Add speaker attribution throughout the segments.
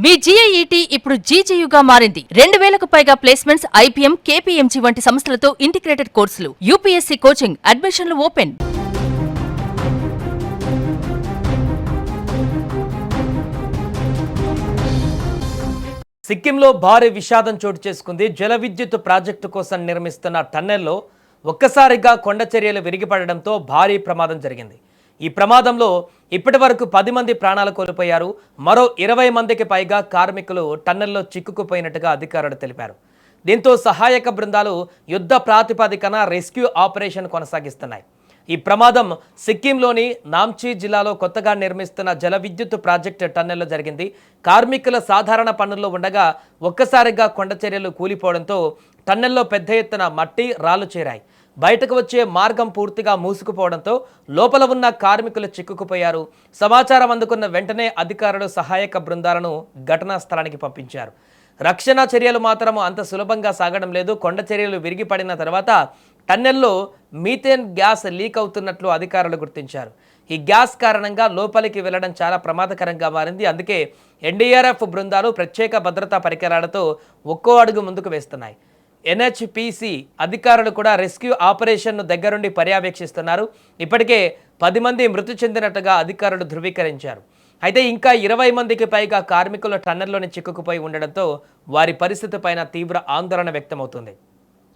Speaker 1: మీ జీఐఈటీ ఇప్పుడు జీజేయుగా మారింది. 2000కు పైగా ప్లేస్మెంట్స్, ఐపీఎం, కేపీఎంజీ వంటి సంస్థలతో ఇంటిగ్రేటెడ్ కోర్సులు. యూపీఎస్సీ కోచింగ్, అడ్మిషన్లు ఓపెన్.
Speaker 2: సిక్కింలో భారీ విషాదం చోటు చేసుకుంది. జల విద్యుత్ ప్రాజెక్టు కోసం నిర్మిస్తున్న టన్నెల్లో ఒక్కసారిగా కొండ చర్యలు విరిగిపడడంతో భారీ ప్రమాదం జరిగింది. ఈ ప్రమాదంలో ఇప్పటి వరకు 10 మంది ప్రాణాలు కోల్పోయారు. మరో 20 మందికి పైగా కార్మికులు టన్నెల్లో చిక్కుకుపోయినట్టుగా అధికారులు తెలిపారు. దీంతో సహాయక బృందాలు యుద్ధ ప్రాతిపదికన రెస్క్యూ ఆపరేషన్ కొనసాగిస్తున్నాయి. ఈ ప్రమాదం సిక్కింలోని నామ్చి జిల్లాలో కొత్తగా నిర్మిస్తున్న జల విద్యుత్ ప్రాజెక్టు టన్నెల్లో జరిగింది. కార్మికుల సాధారణ పనుల్లో ఉండగా ఒక్కసారిగా కొండ చర్యలు కూలిపోవడంతో టన్నెల్లో పెద్ద ఎత్తున మట్టి, రాళ్లు చేరాయి. బయటకు వచ్చే మార్గం పూర్తిగా మూసుకుపోవడంతో లోపల ఉన్న కార్మికులు చిక్కుకుపోయారు. సమాచారం అందుకున్న వెంటనే అధికారులు సహాయక బృందాలను ఘటనా స్థలానికి పంపించారు. రక్షణ చర్యలు మాత్రం అంత సులభంగా సాగడం లేదు. కొండ చర్యలు విరిగిపడిన తర్వాత టన్నెల్లో మీథేన్ గ్యాస్ లీక్ అవుతున్నట్లు అధికారులు గుర్తించారు. ఈ గ్యాస్ కారణంగా లోపలికి వెళ్లడం చాలా ప్రమాదకరంగా మారింది. అందుకే ఎన్డీఆర్ఎఫ్ బృందాలు ప్రత్యేక భద్రతా పరికరాలతో ఒక్కో అడుగు ముందుకు వేస్తున్నాయి. ఎన్హెచ్పిసి అధికారులు కూడా రెస్క్యూ ఆపరేషన్ను దగ్గరుండి పర్యవేక్షిస్తున్నారు. ఇప్పటికే 10 మంది మృతి చెందినట్టుగా అధికారులు ధృవీకరించారు. అయితే ఇంకా 20 మందికి పైగా కార్మికులు టన్నెల్లోని చిక్కుకుపోయి ఉండడంతో వారి పరిస్థితి పైన తీవ్ర ఆందోళన వ్యక్తమవుతుంది.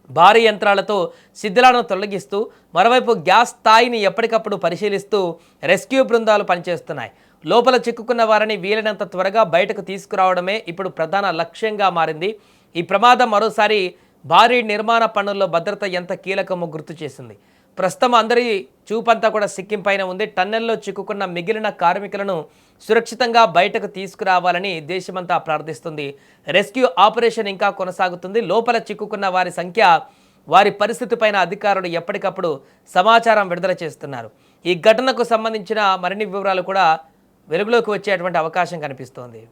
Speaker 2: భారీ యంత్రాలతో శిథిలాలను తొలగిస్తూ మరోవైపు గ్యాస్ స్థాయిని ఎప్పటికప్పుడు పరిశీలిస్తూ రెస్క్యూ బృందాలు పనిచేస్తున్నాయి. లోపల చిక్కుకున్న వారిని వీలైనంత త్వరగా బయటకు తీసుకురావడమే ఇప్పుడు ప్రధాన లక్ష్యంగా మారింది. ఈ ప్రమాదం మరోసారి భారీ నిర్మాణ పనుల్లో భద్రత ఎంత కీలకమో గుర్తు చేసింది. ప్రస్తుతం అందరి చూపంతా కూడా సిక్కిం పైన ఉంది. టన్నెల్లో చిక్కుకున్న మిగిలిన కార్మికులను సురక్షితంగా బయటకు తీసుకురావాలని దేశమంతా ప్రార్థిస్తుంది. రెస్క్యూ ఆపరేషన్ ఇంకా కొనసాగుతుంది. లోపల చిక్కుకున్న వారి సంఖ్య, వారి పరిస్థితి పైన అధికారులు ఎప్పటికప్పుడు సమాచారం విడుదల చేస్తున్నారు. ఈ ఘటనకు సంబంధించిన మరిన్ని వివరాలు కూడా వెలుగులోకి వచ్చేటువంటి అవకాశం కనిపిస్తోంది.